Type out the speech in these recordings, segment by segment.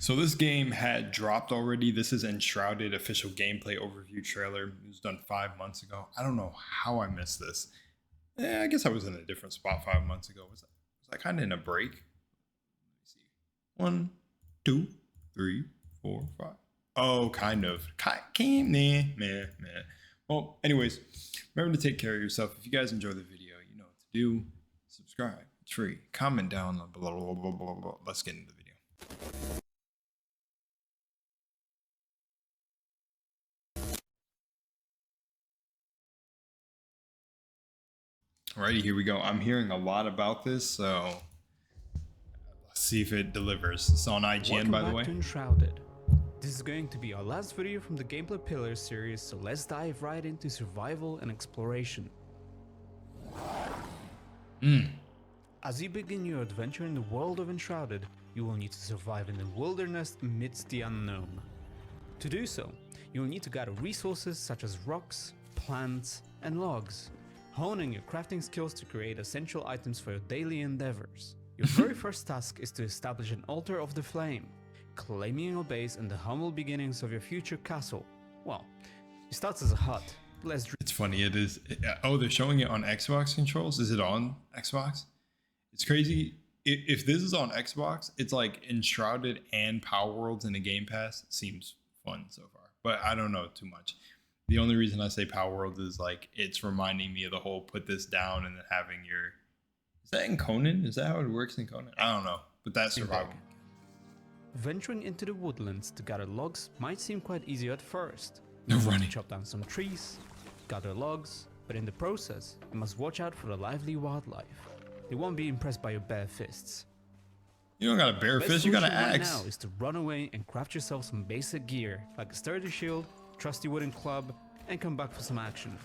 So this game had dropped already. This is Enshrouded official gameplay overview trailer. It was done 5 months ago. I don't know how I missed this. I guess I was in a different spot 5 months ago. Was I kind of in a break? Let me see. 1, 2, 3, 4, 5. Oh, kind of. Meh. Well, anyways, remember to take care of yourself. If you guys enjoy the video, you know what to do. Subscribe. It's free. Comment down. Blah, blah, blah, blah, blah. Let's get into the video. Alrighty, here we go. I'm hearing a lot about this, so let's see if it delivers. It's on IGN, by the way. Welcome back to Enshrouded. This is going to be our last video from the Gameplay Pillars series, so let's dive right into survival and exploration. As you begin your adventure in the world of Enshrouded, you will need to survive in the wilderness amidst the unknown. To do so, you will need to gather resources such as rocks, plants, and logs, honing your crafting skills to create essential items for your daily endeavors. Your very first task is to establish an altar of the flame, claiming your base and the humble beginnings of your future castle. Well, it starts as a hut. It's funny, it is. Oh, they're showing it on Xbox controls? Is it on Xbox? It's crazy. If this is on Xbox, it's like Enshrouded and Power Worlds in a Game Pass. Seems fun so far, but I don't know too much. The only reason I say Power World is like it's reminding me of the whole put this down and then having your. Is that in Conan? Is that how it works in Conan? I don't know, but that's survival. Venturing into the woodlands to gather logs might seem quite easy at first. No running. Chop down some trees, gather logs, but in the process, you must watch out for the lively wildlife. They won't be impressed by your bare fists. You don't got a bare fist, you got an axe. Right now is to run away and craft yourself some basic gear like a sturdy shield, trusty wooden club, and come back for some action.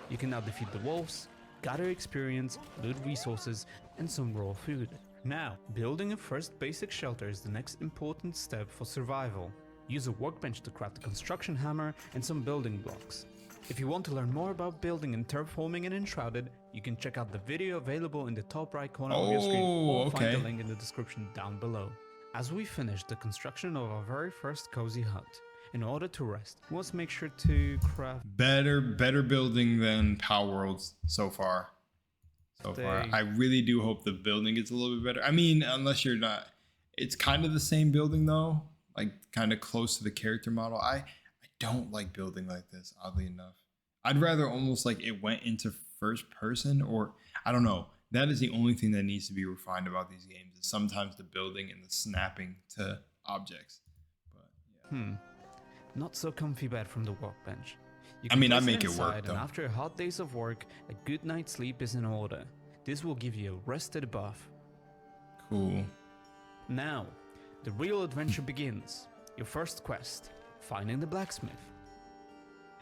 You can now defeat the wolves, gather experience, loot resources, and some raw food. Now, building a first basic shelter is the next important step for survival. Use a workbench to craft a construction hammer and some building blocks. If you want to learn more about building and terraforming in Enshrouded, you can check out the video available in the top right corner of your screen or find the link in the description down below. As we finish the construction of our very first cozy hut, in order to rest, we must make sure to craft better building than Power Worlds so far. I really do hope the building gets a little bit better. I mean, unless you're not, it's kind of the same building though, like kind of close to the character model. I don't like building like this, oddly enough. I'd rather almost like it went into first person, or I don't know. That is the only thing that needs to be refined about these games, is sometimes the building and the snapping to objects. But yeah. Not so comfy bed from the workbench. I mean, I make it work though. And after hot days of work, a good night's sleep is in order. This will give you a rested buff. Cool. Now, the real adventure begins. Your first quest, finding the blacksmith.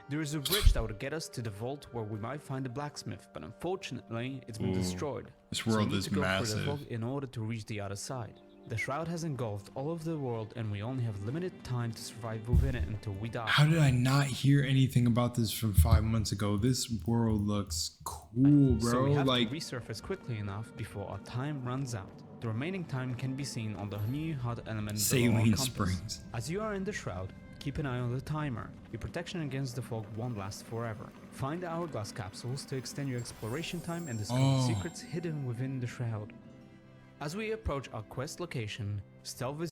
There is a bridge that would get us to the vault where we might find the blacksmith, but unfortunately, it's been destroyed. This world is massive. The vault in order to reach the other side. The shroud has engulfed all of the world and we only have limited time to survive within it until we die. How did I not hear anything about this from 5 months ago? This world looks cool, bro. So we have to resurface quickly enough before our time runs out. The remaining time can be seen on the new HUD element Saline Springs. As you are in the shroud, keep an eye on the timer. Your protection against the fog won't last forever. Find the hourglass capsules to extend your exploration time and discover secrets hidden within the shroud. As we approach our quest location, stealth is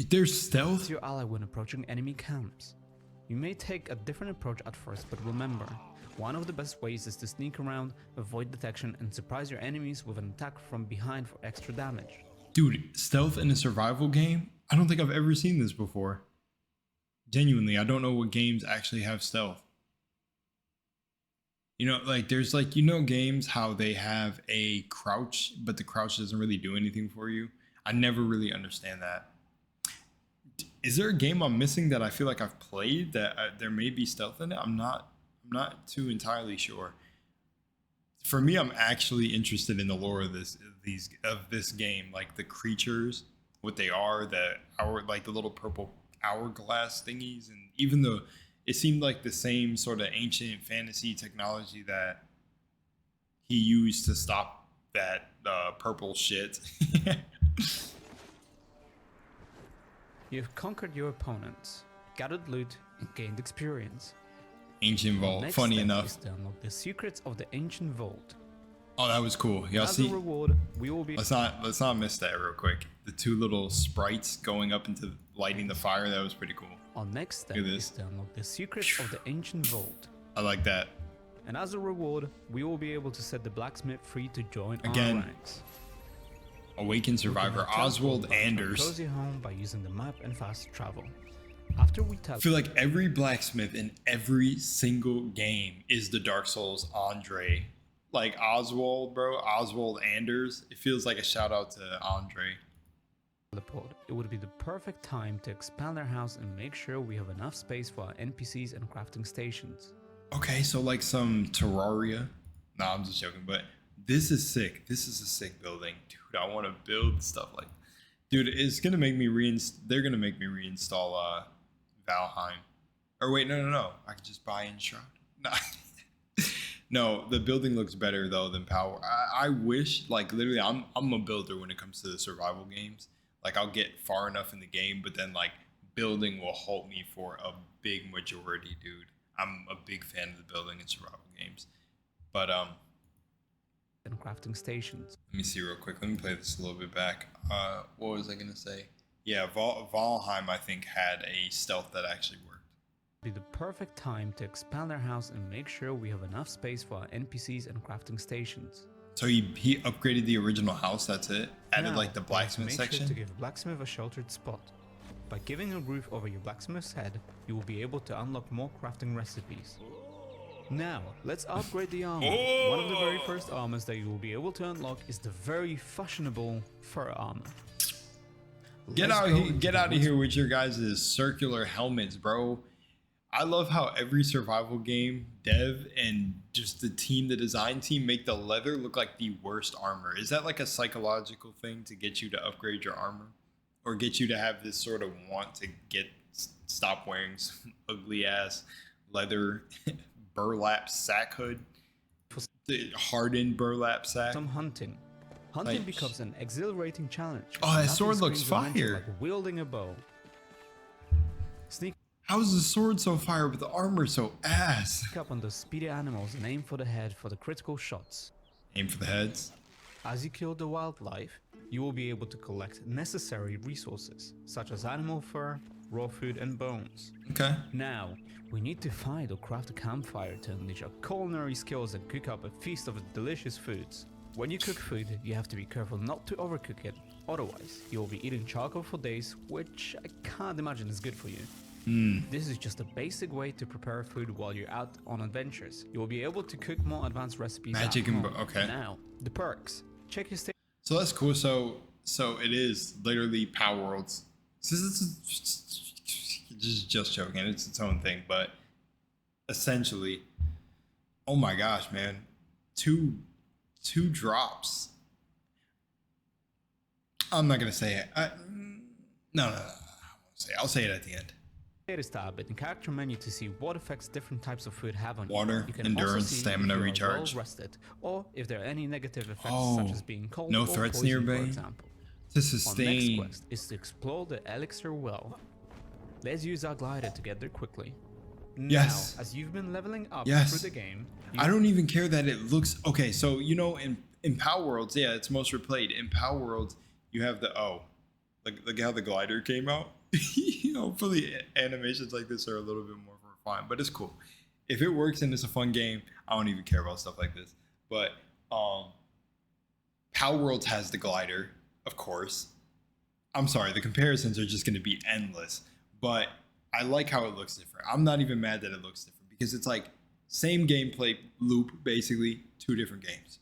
there's stealth? your ally when approaching enemy camps. You may take a different approach at first, but remember, one of the best ways is to sneak around, avoid detection, and surprise your enemies with an attack from behind for extra damage. Dude, stealth in a survival game? I don't think I've ever seen this before. Genuinely, I don't know what games actually have stealth. You know, like there's like, you know, games how they have a crouch, but the crouch doesn't really do anything for you. I never really understand that. Is there a game I'm missing that I feel like I've played that there may be stealth in it? I'm not too entirely sure. For me, I'm actually interested in the lore of this game, like the creatures, what they are, like the little purple hourglass thingies, and even though it seemed like the same sort of ancient fantasy technology that he used to stop that purple shit. You've conquered your opponents, gathered loot, and gained experience. Ancient Our vault. next Funny step enough. is to unlock the secrets of the ancient vault. Oh, that was cool. Y'all As see? a reward, we will be Let's not miss that real quick. The two little sprites going up into lighting the fire. That was pretty cool. Our next step Look at is this. to unlock the secrets of the ancient vault. I like that. And as a reward, we will be able to set the blacksmith free to join Again, our ranks. Awakened survivor We can now Oswald teleport back to our Anders. cozy home by using the map and fast travel. After we I teleport, feel like every blacksmith in every single game is the Dark Souls Andre. Like Oswald, bro. Oswald Anders. It feels like a shout out to Andre. it would be the perfect time to expand our house and make sure we have enough space for our NPCs and crafting stations. Okay, so like some Terraria. No, I'm just joking, but this is sick. This is a sick building. Dude, I want to build stuff like... Dude, it's going to make me they're going to make me reinstall Valheim. Or wait, no. I could just buy Enshrouded. No. No, the building looks better though than Power. I wish, like literally, I'm a builder when it comes to the survival games. Like I'll get far enough in the game, but then like building will halt me for a big majority, dude. I'm a big fan of the building in survival games. But And crafting stations. let me see real quick. Let me play this a little bit back. What was I gonna say? Yeah, Valheim I think had a stealth that actually worked. Be the perfect time to expand our house and make sure we have enough space for our NPCs and crafting stations. So he upgraded the original house. That's it. Added Now, like the blacksmith make section. Sure to give blacksmith a sheltered spot. By giving a roof over your blacksmith's head, you will be able to unlock more crafting recipes. Now, let's upgrade the armor. One of the very first armors that you will be able to unlock is the very fashionable fur armor. Get Let's out go here! into Get the out of here with your guys' circular helmets, bro. I love how every survival game dev and just the team, the design team, make the leather look like the worst armor. Is that like a psychological thing to get you to upgrade your armor, or get you to have this sort of want to stop wearing some ugly ass leather burlap sack hood, the hardened burlap sack? Some hunting. Hunting Like- becomes an exhilarating challenge. Oh, that Nothing sword looks screams adventure fire. Like wielding a bow. Sneak How is the sword so fire but the armor so ass? up on the speedy animals and aim for the head for the critical shots. Aim for the heads. As you kill the wildlife, you will be able to collect necessary resources, such as animal fur, raw food, and bones. Okay. Now, we need to find or craft a campfire to unleash our culinary skills and cook up a feast of delicious foods. When you cook food, you have to be careful not to overcook it, otherwise you will be eating charcoal for days, which I can't imagine is good for you. This is just a basic way to prepare food while you're out on adventures. You will be able to cook more advanced recipes Magic at and home. okay. Now, the perks. Check your state. So that's cool. So it is literally Power Worlds. This is just joking. It's its own thing, but essentially, oh my gosh, man, two drops. I'm not gonna say it. No. I won't say it. I'll say it at the end. Status tab in the character menu to see what effects different types of food have on Water, you. You can endurance, also see stamina if you are recharge. well rested, or if there are any negative effects Oh, such as being cold no or threats poison, nearby? for example. To Our next sustain. quest is to explore the Elixir Well. Let's use our glider to get there quickly. Yes. Now, as you've been leveling up Yes. through the game, I don't even care that it looks okay. So you know, in Power Worlds, yeah, it's most replayed. In Power Worlds, you have the look how the glider came out. You know, hopefully animations like this are a little bit more refined, but it's cool. If it works and it's a fun game, I don't even care about stuff like this. But Power Worlds has the glider, of course. I'm sorry, the comparisons are just going to be endless, but I like how it looks different. I'm not even mad that it looks different because it's like same gameplay loop, basically, two different games.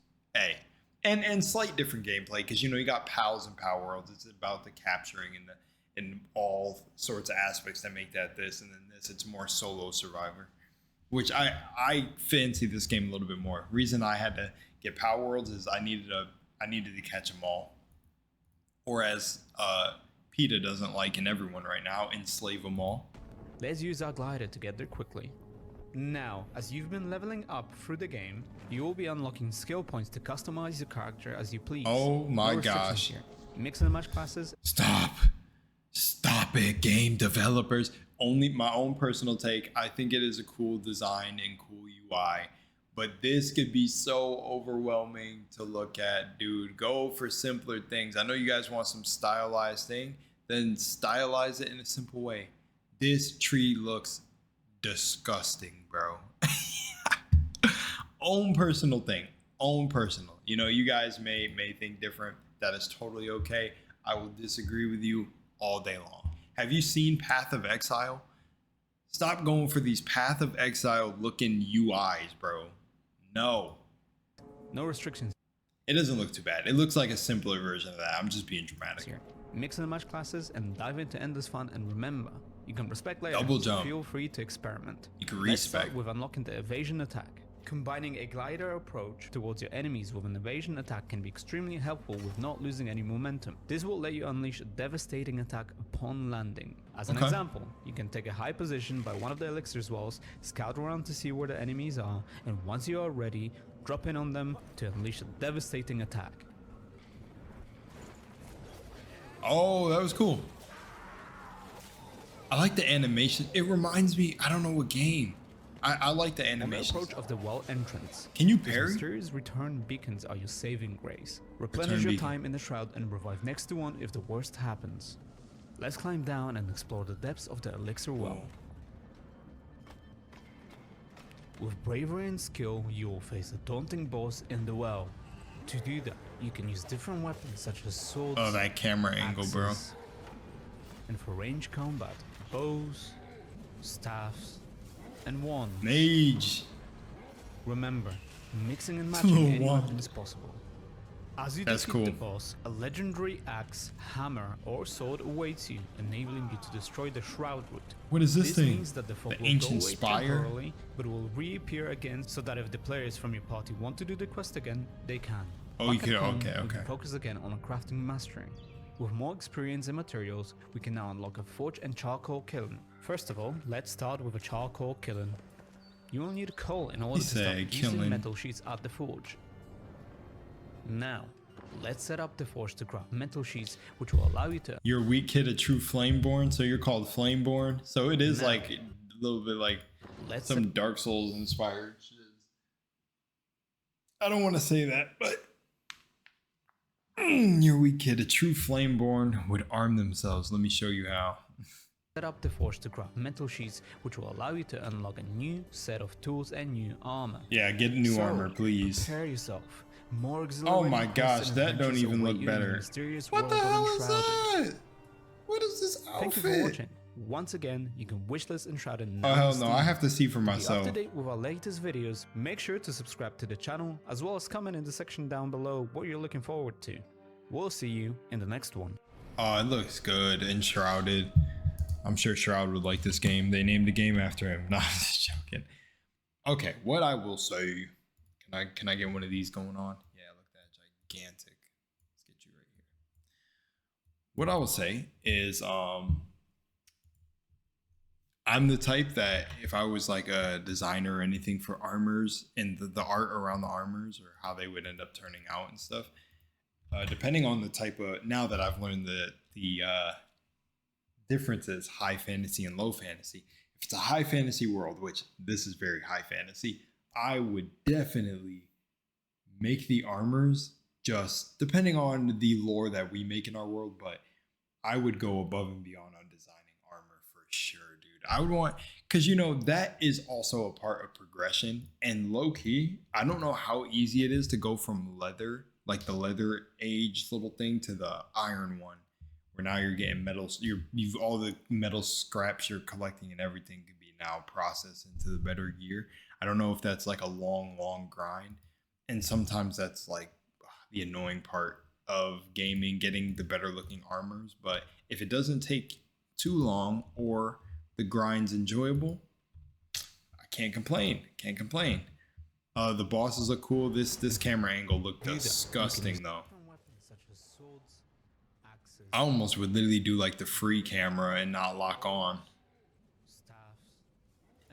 And slight different gameplay because, you know, you got PALs and Power Worlds. It's about the capturing and all sorts of aspects that make that this, and then this, it's more solo survivor, which I fancy this game a little bit more. Reason I had to get Power Worlds is I needed to catch them all, or as PETA doesn't like in everyone right now, enslave them all. let's use our glider to get there quickly. Now, as you've been leveling up through the game, you will be unlocking skill points to customize your character as you please. Oh my No restrictions gosh. here. Mix and match classes. Stop. Stop it, game developers. Only my own personal take. I think it is a cool design and cool UI, but this could be so overwhelming to look at, dude. Go for simpler things. I know you guys want some stylized thing, then stylize it in a simple way. This tree looks disgusting, bro. Own personal thing. Own personal. You know, you guys may think different. That is totally okay. I will disagree with you all day long. Have you seen Path of Exile? Stop going for these Path of Exile looking UIs, bro. No. No restrictions It doesn't look too bad. It looks like a simpler version of that. I'm just being dramatic. here. Mix and match classes and dive into endless fun, and remember, you can respect layers. Double jump. Feel free to experiment. You can Let's start respect. with unlocking the evasion attack. Combining a glider approach towards your enemies with an evasion attack can be extremely helpful with not losing any momentum. This will let you unleash a devastating attack upon landing. As an example, you can take a high position by one of the elixir's walls, scout around to see where the enemies are, and once you are ready, drop in on them to unleash a devastating attack. Oh, that was cool. I like the animation. It reminds me, I don't know what game. I like the On the animation. approach of the well entrance, Can you these parry? mysterious return beacons are your saving grace. Replenish your beacon. time in the shroud and revive next to one if the worst happens. Let's climb down and explore the depths of the elixir well. With bravery and skill, you will face a daunting boss in the well. To do that, you can use different weapons such as swords, Oh, that camera angle, bro. axes, and for range combat, bows, staffs, and wands. Mage. Remember, mixing and matching any Wand. weapon is possible. As you That's defeat the cool. boss, a legendary axe, hammer, or sword awaits you, enabling you to destroy the shroud root. What is this This thing? means that the fog The will ancient go away spire? temporarily, but will reappear again, so that if the players from your party want to do the quest again, they can. Oh, you Back at can. home, Okay, we can okay. focus again on crafting mastery. With more experience and materials, we can now unlock a forge and charcoal kiln. First of all, let's start with a charcoal kiln. You will need coal in order to said start using kiln. metal sheets at the forge. Now, let's set up the forge to craft metal sheets, which will allow you to You're a weak kid, a true flameborn, so you're called flameborn. So it is Now, like a little bit like let's some Dark Souls inspired shit. I don't want to say that, but you're a weak kid, a true flameborn would arm themselves. Let me show you how. set up the forge to craft metal sheets, which will allow you to unlock a new set of tools and new armor. Yeah, get new So, armor, please. Prepare yourself. More Oh exhilarating my quests gosh, and that don't adventures even await look you in the better. mysterious What the world of hell is Enshrouded. that? What is this Thank you for outfit? watching. Once again, you can wishlist Enshrouded now. Oh hell on no, Steam. I have to see for To be myself. up to date with our latest videos, make sure to subscribe to the channel, as well as comment in the section down below what you're looking forward to. We'll see you in the next one. Oh, it looks good. Enshrouded. I'm sure Shroud would like this game. They named the game after him. No, I'm just joking. Okay, what I will say. Can I get one of these going on? Yeah, look at that gigantic. Let's get you right here. What I will say is I'm the type that if I was like a designer or anything for armors and the art around the armors or how they would end up turning out and stuff, depending on the type of, now that I've learned the differences high fantasy and low fantasy, if it's a high fantasy world, which this is very high fantasy, I would definitely make the armors just depending on the lore that we make in our world, but I would go above and beyond on designing armor for sure, dude. I would want, because you know that is also a part of progression, and low key, I don't know how easy it is to go from leather, like the leather age little thing, to the iron one, where now you're getting metals. You've all the metal scraps you're collecting and everything can be now processed into the better gear. I don't know if that's like a long grind, and sometimes that's like the annoying part of gaming, getting the better looking armors. But if it doesn't take too long or the grind's enjoyable, I can't complain. The bosses look cool. This camera angle looked disgusting though. Different weapons such as swords, axes, I almost would literally do like the free camera and not lock on.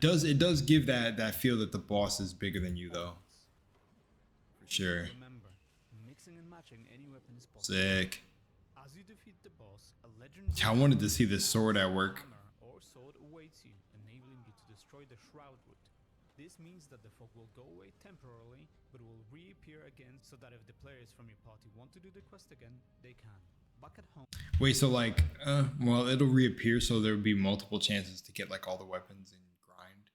staffs. It does give that feel that the boss is bigger than you though. For sure. Remember, mixing and matching any weapon is possible. Sick. As you defeat the boss, a legendary legends I wanted to see this sword at work. hammer or sword awaits you, enabling you to destroy the Shrouded. This means that the fog will go away temporarily, but will reappear again, so that if the players from your party want to do the quest again, they can. Back at home. Wait, so like, well, it'll reappear, so there would be multiple chances to get like all the weapons and grind.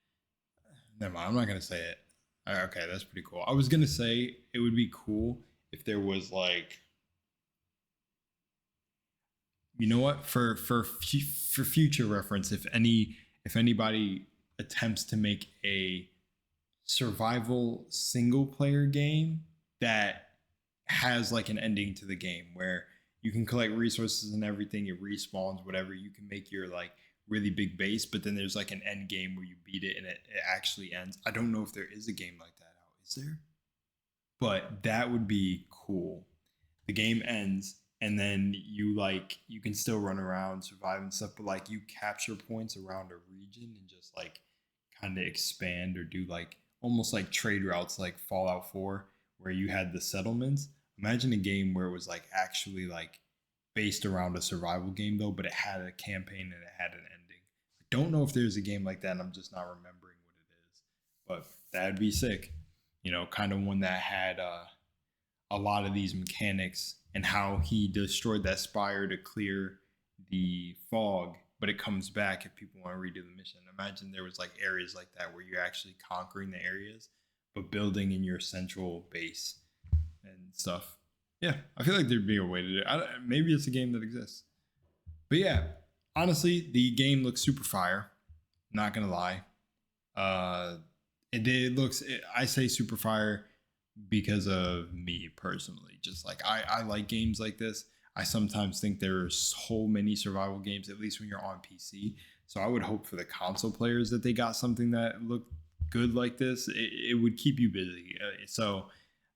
Never mind, I'm not gonna say it. Okay, that's pretty cool. I was gonna say it would be cool if there was like, you know what, for future reference, if anybody attempts to make a survival single player game that has like an ending to the game where you can collect resources and everything, it respawns, whatever, you can make your like really big base, but then there's like an end game where you beat it and it actually ends. I don't know if there is a game like that out. Is there? But that would be cool. The game ends and then you can still run around, survive and stuff, but like you capture points around a region and just like kind of expand or do like almost like trade routes like Fallout 4 where you had the settlements. Imagine a game where it was like actually like based around a survival game though, but it had a campaign and it had an ending. I don't know if there's a game like that and I'm just not remembering what it is, but that'd be sick. You know, kind of one that had a lot of these mechanics and how he destroyed that spire to clear the fog, but it comes back if people want to redo the mission. Imagine there was like areas like that where you're actually conquering the areas, but building in your central base and stuff. Yeah, I feel like there'd be a way to do it. Maybe it's a game that exists. But yeah, honestly, the game looks super fire. Not gonna lie. I say super fire because of me personally. Just like I like games like this. I sometimes think there are so many survival games, at least when you're on PC. So I would hope for the console players that they got something that looked good like this. It would keep you busy. So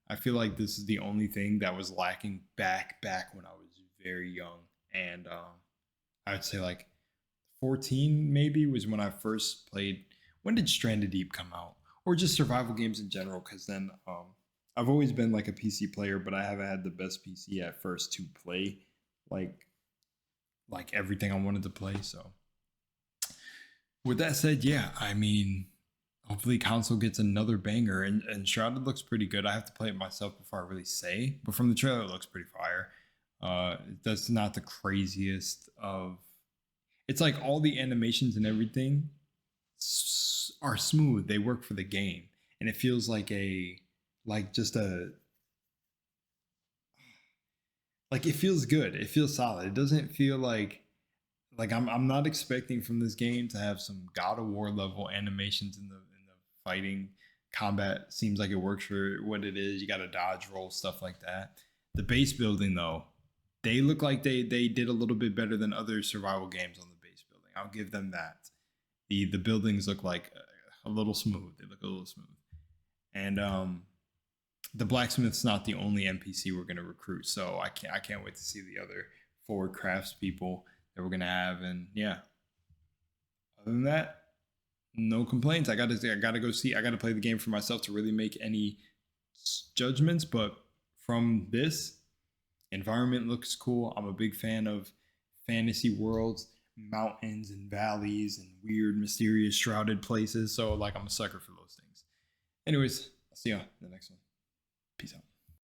I feel like this is the only thing that was lacking back when I was very young. And I would say like 14 maybe was when I first played. When did Stranded Deep come out? Or just survival games in general? Because then I've always been like a PC player, but I haven't had the best PC at first to play like everything I wanted to play. So with that said, yeah, I mean, hopefully console gets another banger, and Enshrouded looks pretty good. I have to play it myself before I really say, but from the trailer it looks pretty fire. That's not the craziest of, it's like all the animations and everything are smooth. They work for the game, and it feels like it feels good. It feels solid. It doesn't feel like I'm not expecting from this game to have some God of War level animations in the fighting. Combat seems like it works for what it is. You got to dodge, roll, stuff like that. The base building though, they look like they did a little bit better than other survival games on the base building. I'll give them that. The buildings look like a little smooth. They look a little smooth. And the blacksmith's not the only NPC we're gonna recruit, so I can't wait to see the other 4 crafts people that we're gonna have. And yeah, other than that, no complaints. I gotta go see. I gotta play the game for myself to really make any judgments. But from this, environment looks cool. I'm a big fan of fantasy worlds, mountains and valleys and weird, mysterious, shrouded places. So like I'm a sucker for those things. Anyways, I'll see you on the next one.